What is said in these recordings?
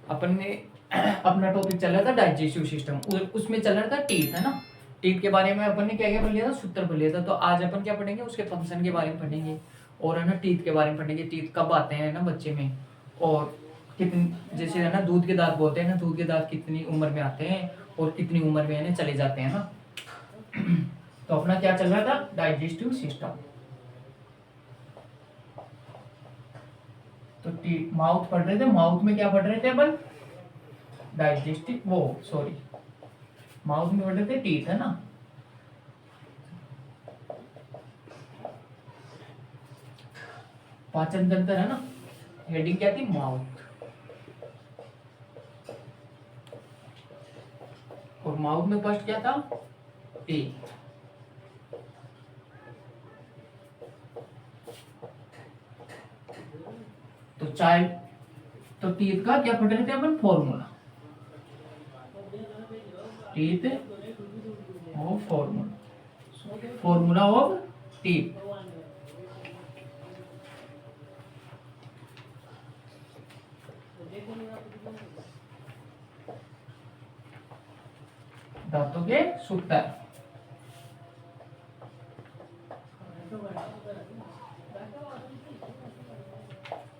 अपन ने अपना टॉपिक चल रहा था डाइजेस्टिव सिस्टम, उसमें चल रहा था टीथ, है ना। टीथ के बारे में अपन ने क्या क्या पढ़ लिया था, सूत्र पढ़ लिया था। तो आज अपन क्या पढ़ेंगे, उसके फंक्शन के बारे में पढ़ेंगे, और है ना टीथ के बारे में पढ़ेंगे, टीथ कब आते हैं ना बच्चे में, और कितनी, जैसे है ना दूध के दांत बोलते हैं ना, दूध के दांत कितनी उम्र में आते हैं और कितनी उम्र में है ना चले जाते हैं ना। तो अपना क्या चल रहा था, डाइजेस्टिव सिस्टम। तो माउथ पढ़ रहे थे, माउथ में क्या पढ़ रहे थे अपन, डाइजेस्टिव, वो सॉरी, माउथ में पढ़ रहे थे टीथ, है ना। पाचन तंत्र, है ना, हेडिंग क्या थी, माउथ। और माउथ में फर्स्ट क्या था, टीथ। तो चाइल्ड, तो टीथ का क्या पढ़ रहे थे अपन, formula, teeth of formula, formula of teeth. दांतों के सूत्र,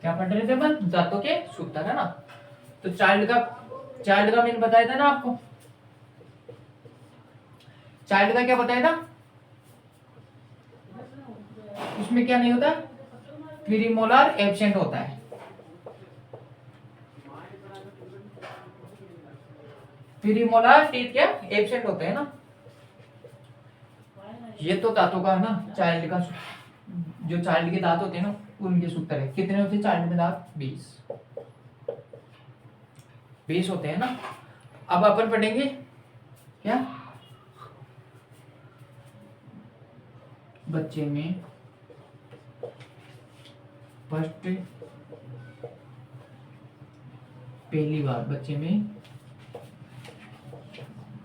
क्या पढ़ रहे थे अपन, दांतों के सूत्र, है ना। तो चाइल्ड का मैंने बताया था ना आपको, चाइल्ड का क्या बताया था, उसमें क्या नहीं होता, प्रीमोलार एब्सेंट होता है। प्रीमोलार टीथ क्या एब्सेंट होते हैं ना। ये तो दांतों का है ना, चाइल्ड का, जो चाइल्ड के दांत होते हैं ना उनके सूत्र है। कितने होते हैं चाइल्ड में दांत, 20 होते हैं ना। अब अपन पढ़ेंगे क्या, बच्चे में फर्स्ट, पहली बार बच्चे में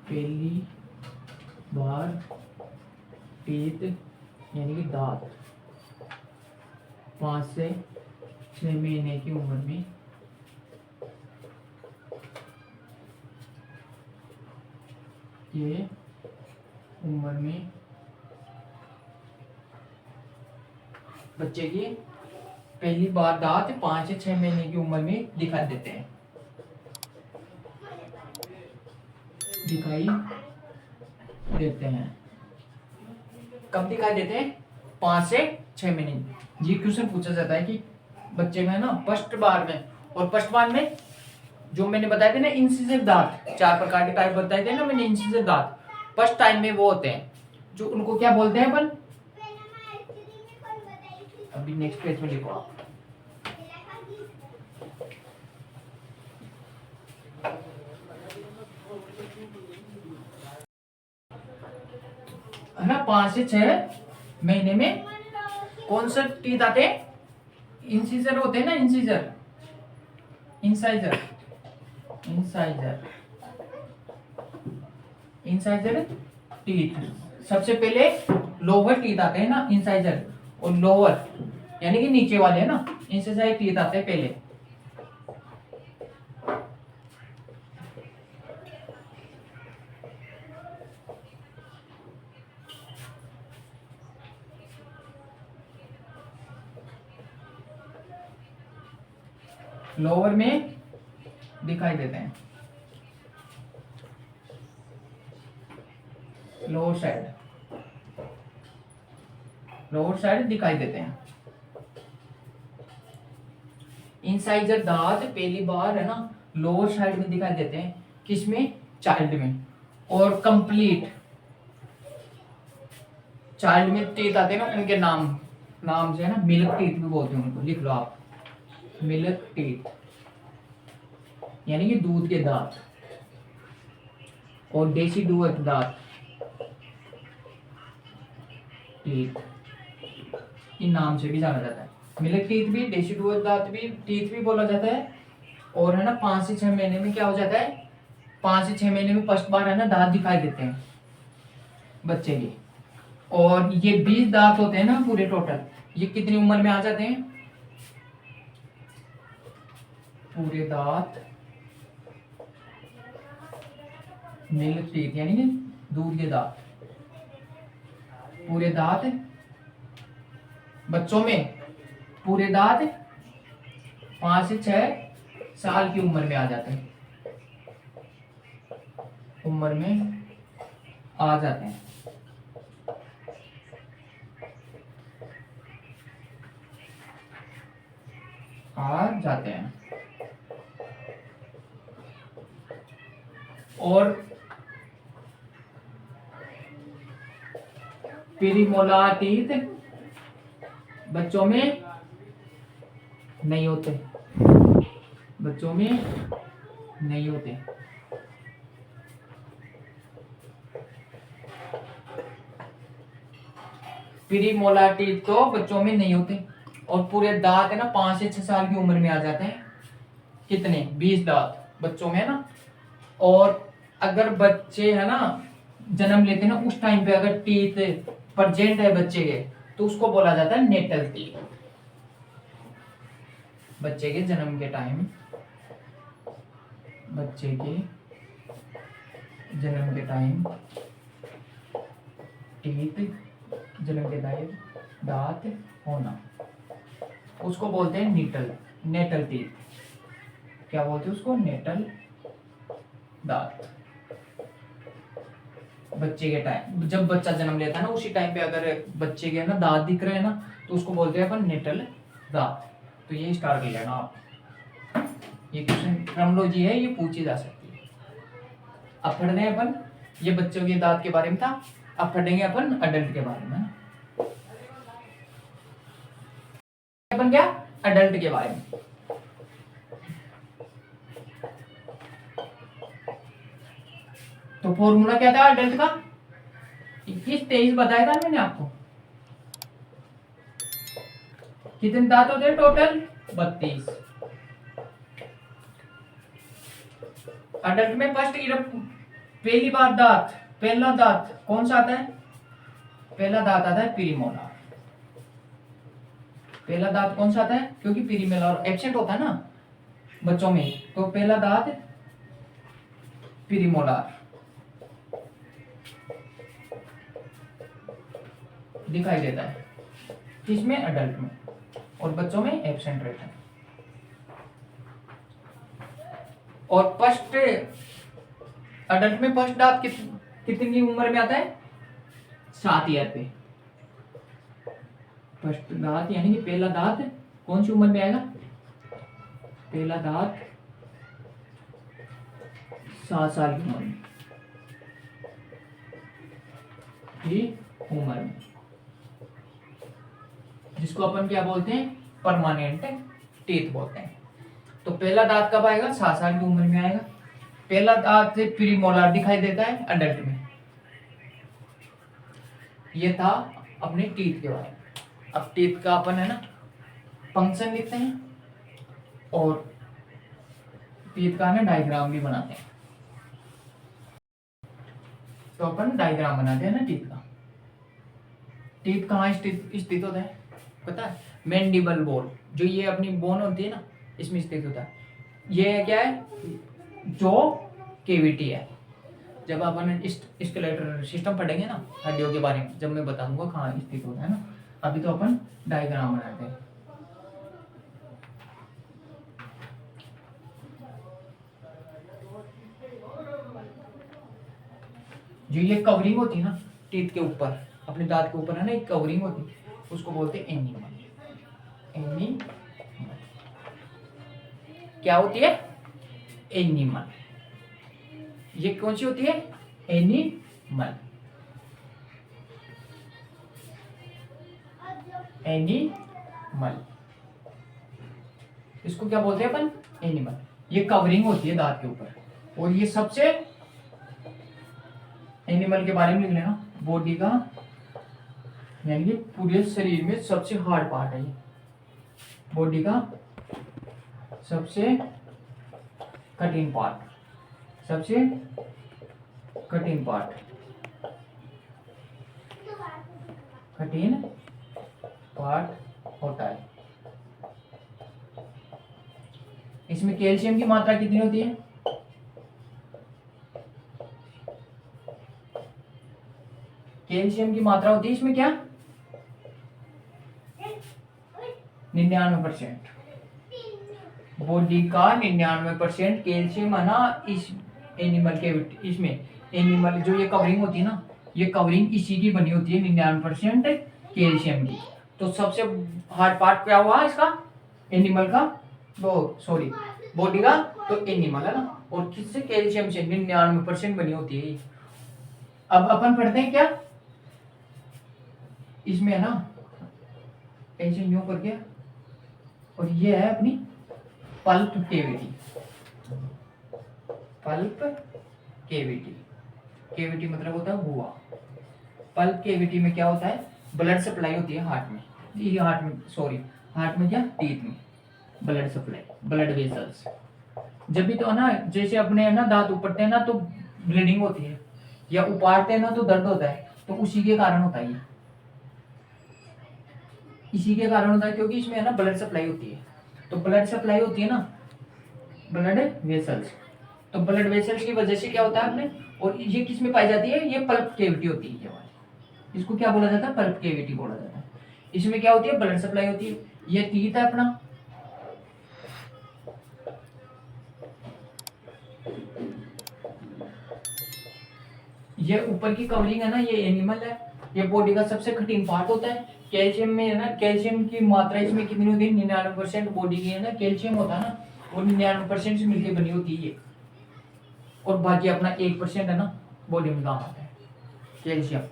पहली बार टीथ यानी कि दांत 5 से 6 महीने की उम्र में ये उम्र में बच्चे की पहली बार दांत 5 से 6 महीने की उम्र में दिखाई देते हैं, कब दिखाई देते हैं, 5 से 6 महीने। ये क्वेश्चन पूछा जाता है कि बच्चे में ना फर्स्ट बार में, और फर्स्ट बार में जो मैंने बताए थे ना इंसिसिव दांत, 4 प्रकार के टाइप बताए थे ना मैंने इंसिसिव दांत, फर्स्ट टाइम में वो होते हैं, जो उनको क्या बोलते हैं अपन, अभी नेक्स्ट पेज में लिखो आप, है ना। 5 से 6 महीने में कौन सा टीथ आते हैं, इंसिजर होते हैं ना, incisor, incisor, incisor, incisor teeth. सबसे पहले लोअर टीथ आते हैं ना, इंसाइजर, और लोअर यानी कि नीचे वाले, है ना, इंसाइजर टीथ आते हैं पहले। लोअर में दिखाई देते हैं, लोअर साइड दिखाई देते हैं। इंसाइजर दांत पहली बार है ना लोअर साइड में दिखाई देते हैं, किसमें, चाइल्ड में। और कंप्लीट चाइल्ड में टीथ आते हैं ना, उनके नाम से है ना, मिल्क टीथ भी बोलते हैं उनको, लिख लो आप, मिल्क टीथ यानी कि दूध के दांत, और देसी दूध दांत टीथ, इन नाम से भी जाना जाता है। मिल्क टीथ भी, देसी दूध दांत भी, टीथ भी बोला जाता है। और है ना 5 से 6 महीने में क्या हो जाता है, 5 से 6 महीने में फर्स्ट बार है ना दांत दिखाई देते हैं बच्चे के। और ये 20 दांत होते हैं ना पूरे टोटल, ये कितनी उम्र में आ जाते हैं, पूरे दांत मिल्क टीथ यानी कि दूध के दांत। पूरे दांत बच्चों में पूरे दांत 5 से 6 साल की उम्र में आ जाते हैं, उम्र में आ जाते हैं। आ जाते हैं। और प्रीमोलार टीथ बच्चों में नहीं होते, बच्चों में नहीं होते। प्रीमोलार टीथ तो बच्चों में नहीं होते। और पूरे दांत है ना 5 से 6 साल की उम्र में आ जाते हैं। कितने? 20 दांत बच्चों में है ना। और अगर बच्चे है ना जन्म लेते हैं ना, उस टाइम पे अगर टीथ प्रेजेंट है बच्चे के, तो उसको बोला जाता है नेटल टीथ। बच्चे के जन्म के टाइम, बच्चे के जन्म के टाइम टीथ, जन्म के टाइम दांत होना, उसको बोलते हैं नेटल, नेटल टीथ। क्या बोलते हैं उसको? नेटल दांत। बच्चे के टाइम, जब बच्चा जन्म लेता है ना, उसी टाइम पे अगर बच्चे के ना दांत दिख रहे हैं ना, तो उसको बोलते हैं अपन नेटल दांत। तो ये स्टार्ट कर लेना आप। ये क्वेश्चन क्रमोलॉजी है, ये पूछी जा सकती है। अब पढ़ रहे हैं अपन, ये बच्चों के दांत के बारे में था। अब पढ़ेंगे अपन अडल्ट के बारे में। अपन क्या? अडल्ट के बारे में। तो फॉर्मूला क्या था अडल्ट का? 21-23 बताया था मैंने आपको। कितने दांत होते हैं टोटल? 32। अडल्ट में फर्स्ट पहली बार दांत, पहला दांत कौन सा आता है? पहला दांत आता है प्रीमोलार। पहला दांत कौन सा आता है? क्योंकि प्रीमोलार एब्सेंट होता है ना बच्चों में, तो पहला दांत प्रीमोलार दिखाई देता है। किसमें? अडल्ट में। और बच्चों में एब्सेंट रहता है। और फर्स्ट अडल्ट में फर्स्ट दांत कितनी उम्र में आता है? 7 ईयर पे। फर्स्ट दांत यानी कि पहला दांत कौन सी उम्र में आएगा? पहला दांत 7 साल की उम्र में, उम्र में, जिसको अपन क्या बोलते हैं? परमानेंट टीथ बोलते हैं। तो पहला दांत कब आएगा? 7 साल की उम्र में आएगा। पहला दांत प्रीमोलार दिखाई देता है अडल्ट में। ये था अपने टीथ के बारे में। अब टीथ का अपन है ना फंक्शन लिखते हैं, और टीथ का ना डायग्राम भी बनाते हैं। तो अपन डायग्राम बनाते हैं ना टीथ का। टीथ कहाँ स्थित होता है पता है? मैंडिबल बोन, जो ये अपनी बोन होती है ना, इसमें स्थित होता है। ये क्या है? जो केविटी है। जब अपन स्केलेटल सिस्टम पढ़ेंगे ना हड्डियों के बारे में, जब मैं बता दूंगा कहाँ स्थित होता है ना। अभी तो अपन डायग्राम बनाते हैं। जो ये कवरिंग होती है ना टीथ के ऊपर, अपने दांत के ऊपर है ना एक कवरिंग होती है, उसको बोलते हैं एनिमल। एनिमल क्या होती है? एनिमल। ये कौन सी होती है? एनिमल। एनिमल, इसको क्या बोलते हैं अपन? एनिमल। ये कवरिंग होती है दांत के ऊपर। और ये सबसे एनिमल के बारे में लिख लेना, बॉडी का यानी कि पूरे शरीर में सबसे हार्ड पार्ट है ये। बॉडी का सबसे कठिन पार्ट, सबसे कठिन पार्ट, कठिन पार्ट होता है। इसमें कैल्शियम की मात्रा कितनी होती है? कैल्शियम की मात्रा होती है इसमें क्या 99%। बॉडी का 99% कैल्शियम है ना इस एनिमल के इसमें एनिमल जो ये कवरिंग होती है ना, ये कवरिंग इसी की बनी होती है 99% कैल्शियम की। तो सबसे हार्ड पार्ट क्या हुआ इसका एनिमल का, वो सॉरी बॉडी का, तो एनिमल है ना, और किससे कैल्शियम से 99% बनी होती है। अब अपन पढ़ते हैं क्या इसमें है ना, ऐसे यूं करके, और ये है अपनी pulp cavity. Pulp cavity, cavity मतलब होता है बुआ। पल्प केविटी में क्या होता है, ब्लड सप्लाई होती है हार्ट में, ये हार्ट में सॉरी हार्ट में क्या टीथ में ब्लड सप्लाई, ब्लड वेसल्स। जब भी तो है ना, जैसे अपने है ना दांत उपड़ते हैं ना तो ब्लीडिंग होती है, या उपाड़ते हैं ना तो दर्द होता है, तो उसी के कारण होता है, इसी के कारण होता है, क्योंकि इसमें है ना ब्लड सप्लाई होती है। तो ब्लड सप्लाई होती है ना ब्लड वेसल्स, तो ब्लड वेसल्स की वजह से क्या होता है अपने, और ये किस में पाई जाती है, ये पल्प केविटी होती है ये वाली। इसको क्या बोला जाता है, पल्प केविटी बोला जाता है। इसमें क्या होती है, ब्लड सप्लाई होती है। ये टीथ है अपना, ये ऊपर की कवरिंग है ना, ये एनिमल है, ये बॉडी का सबसे कठिन पार्ट होता है। कैल्शियम में है ना, कैल्शियम की मात्रा इसमें कितनी होती है 99% बॉडी की है ना, कैल्शियम होता है ना, वो 99% से मिलकर बनी होती है ये, और बाकी अपना 1% है ना बॉडी में काम आता है कैल्शियम।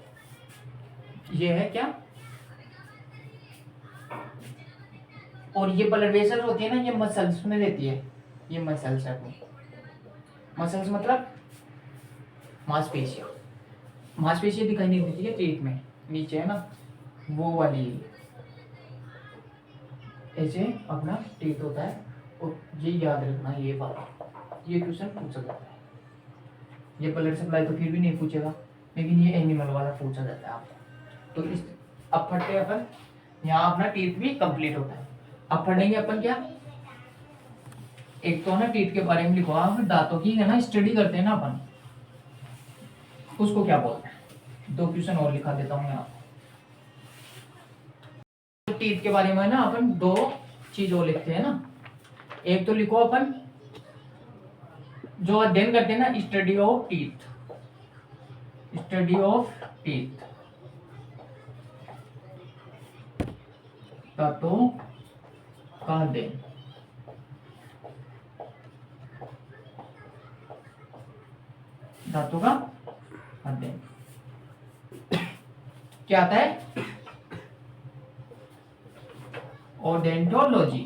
ये है क्या, और ये ब्लड वेसल्स होती है ना, ये मसल्स में रहती है, ये मसल्स है अपनी। मसल्स मतलब मांसपेशियां, मांसपेशियां दिखाई नहीं देती है पेट में, नीचे है ना वो वाली, ऐसे अपना टीथ होता है। और ये याद रखना, ये वाला, ये क्वेश्चन पूछा जाता है। ये ब्लड सप्लाई तो फिर भी नहीं पूछेगा, लेकिन ये एनिमल वाला पूछा जाता है आपको। तो इस अब पढ़ते हैं अपन, यहाँ अपना टीथ भी कंप्लीट होता है। अब पढ़ेंगे अपन क्या, एक तो ना टीथ के बारे में लिखवा, हम दांतों की है ना स्टडी करते हैं ना अपन, उसको क्या बोलते हैं। दो क्वेश्चन और लिखा देता हूँ यहाँ। टीथ के बारे में ना अपन दो चीज और लिखते हैं ना, एक तो लिखो अपन जो अध्ययन करते हैं ना, study of teeth, study of teeth, दांतों का अध्ययन, दांतों का अध्ययन क्या आता है, ओडेंटोलॉजी।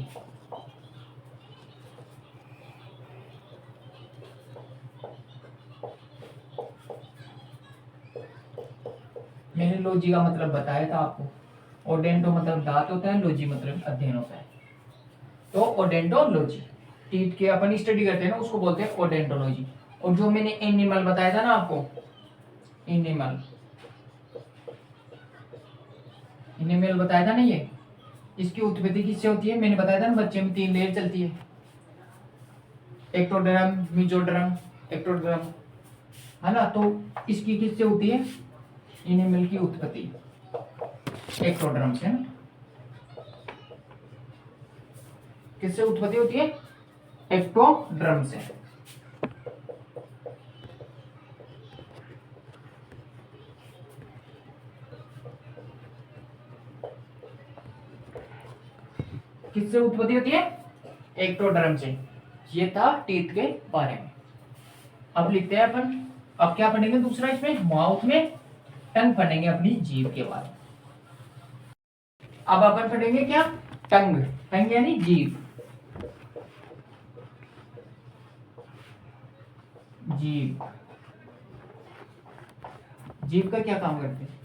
मैंने लॉजी का मतलब बताया था आपको, ओडेंटो मतलब दांत होता है, लॉजी मतलब अध्ययन होता है। तो ओडेंटोलॉजी, टीथ के अपन स्टडी करते हैं ना, उसको बोलते हैं ओडेंटोलॉजी। और जो मैंने एनिमल बताया था ना आपको, एनिमल, एनिमल बताया था ना, ये इसकी उत्पत्ति किससे होती है, मैंने बताया था ना, बच्चे में 3 लेयर चलती है, एक्टोडर्म, मेसोडर्म, एक्टोडर्म, है ना। तो इसकी किससे होती है, एनिमल की उत्पत्ति एक्टोडर्म से ना, किससे उत्पत्ति होती है, एक्टोडर्म से। किससे उत्पत्ति होती है, एक्टोडर्म से। ये था टीथ के बारे में। अब लिखते हैं अपन, अब क्या पढ़ेंगे दूसरा इसमें, माउथ में टंग पढ़ेंगे, अपनी जीभ के बारे में। अब अपन पढ़ेंगे क्या, टंग, टंग यानी जीभ, जीभ, जीभ का क्या काम करती है,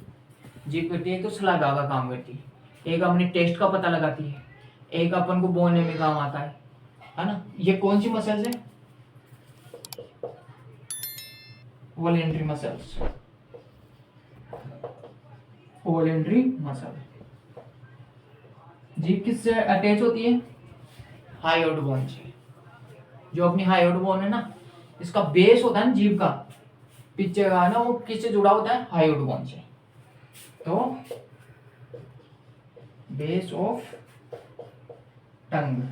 जीभ करती है तो सलागा का काम करती है, एक अपने टेस्ट का पता लगाती है, एक अपन को बोलने में काम आता है ना। ये कौन सी मसल्स है, वोलेंट्री मसल्स, वोलेंट्री मसल। जीभ किससे अटैच होती है, हायोइड बोन से। जो अपनी हायोइड बोन है ना, इसका बेस होता है ना जीभ का, पीछे का ना, वो किससे जुड़ा होता है, हायोइड बोन से। तो base of tongue,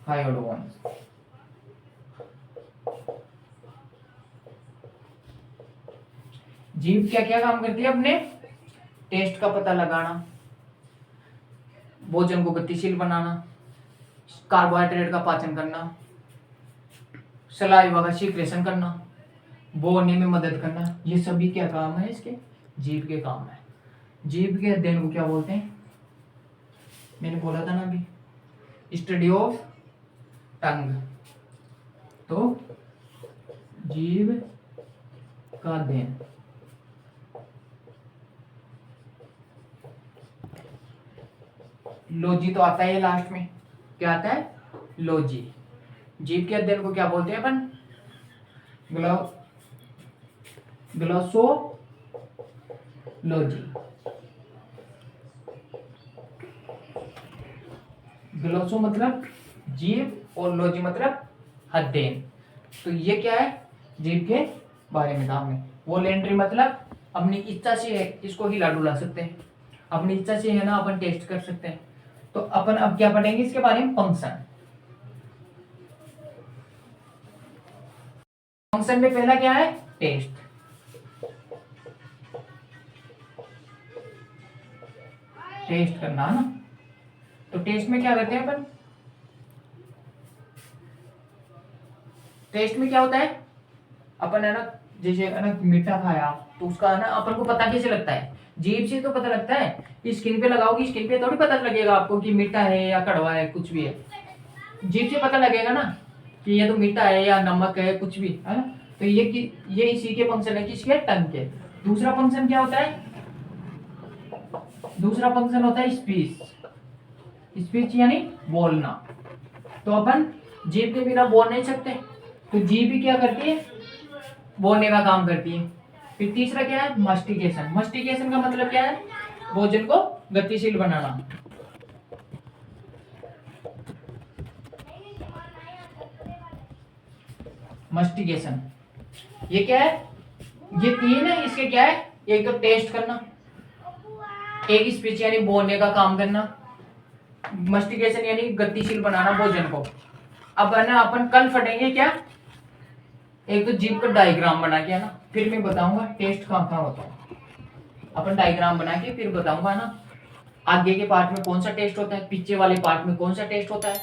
hyoid bones. जीभ क्या क्या काम करती है? अपने टेस्ट का पता लगाना, भोजन को गतिशील बनाना, कार्बोहाइड्रेट का पाचन करना, सलाइवा का सीक्रेशन करना, बोलने में मदद करना, ये सभी क्या काम है? इसके जीभ के काम है। जीभ के अध्ययन को क्या बोलते हैं? मैंने बोला था ना अभी, स्टडी ऑफ टंग। तो जीभ का अध्ययन। लॉजी तो आता है लास्ट में, क्या आता है? लॉजी। जीभ के अध्ययन को क्या बोलते हैं अपन? ग्लोसोलॉजी। ग्लोसो मतलब जीभ और लॉजी मतलब अध्ययन। तो ये क्या है? जीभ के बारे में नाम है। वॉलेंट्री मतलब अपनी इच्छा से है, इसको हिला डुला सकते हैं, अपनी इच्छा से है ना, अपन टेस्ट कर सकते हैं। तो अपन अब क्या पढ़ेंगे इसके बारे में? फंक्शन। फंक्शन में पहला क्या है? टेस्ट। टेस्ट करना है ना। तो टेस्ट में क्या करते हैं अपन? टेस्ट में क्या होता है? अपन है ना, जैसे है ना मीठा खाया तो उसका है ना अपन को पता कैसे लगता है? जीभ से तो पता लगता है। स्किन पे लगाओगी, स्किन पे थोड़ी पता लगेगा आपको कि मीठा है या कड़वा है, कुछ भी है। जीभ से पता लगेगा ना कि ये तो मीठा है या नमक है, कुछ भी है ना। तो ये इसी के फंक्शन है, किसके? टंग के। दूसरा फंक्शन क्या होता है? दूसरा फंक्शन होता है स्पीच। स्पीच यानी बोलना। तो अपन जीभ के बिना बोल नहीं सकते, तो जीभ भी क्या करती है? बोलने का काम करती है। फिर तीसरा क्या है? मस्टिकेशन। मस्टिकेशन का मतलब क्या है? भोजन को गतिशील बनाना। मस्टिकेशन ये क्या है? ये तीन है, इसके क्या है? एक तो टेस्ट करना, एक स्पीच यानी बोलने का काम करना, मस्टिकेशन यानी गतिशील बनाना भोजन को। अब है ना अपन कल पढ़ेंगे क्या? एक तो जीभ का डायग्राम बना के, है ना, फिर मैं बताऊंगा टेस्ट कहाँ कहाँ होता है। अपन डायग्राम बना के फिर बताऊंगा ना, आगे के पार्ट में कौन सा टेस्ट होता है, पीछे वाले पार्ट में कौन सा टेस्ट होता है,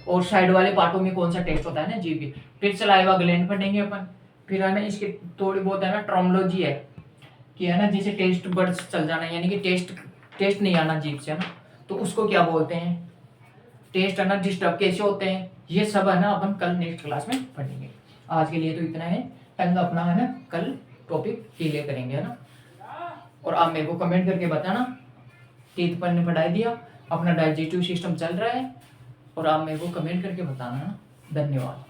और साइड वाले पार्टों में कौन सा टेस्ट होता है ना जीभ की। फिर सलाइवा ग्लैंड पढ़ेंगे अपन। फिर है ना इसके थोड़ी बहुत है ना ट्रोमोलॉजी है कि है ना जैसे टेस्ट बड्स चल जाना, यानी कि टेस्ट नहीं आना जीभ से, है ना, तो उसको क्या बोलते हैं? टेस्ट है ना डिस्टर्ब कैसे होते हैं, ये सब है ना अपन कल नेक्स्ट क्लास में पढ़ेंगे। आज के लिए तो इतना है। टंग अपना है ना कल टॉपिक क्लियर करेंगे, है ना। और आप मेरे को कमेंट करके बताना टीथ पर ने पढ़ाई दिया, अपना डाइजेस्टिव सिस्टम चल रहा है, और आप मेरे को कमेंट करके बताना, है ना। धन्यवाद।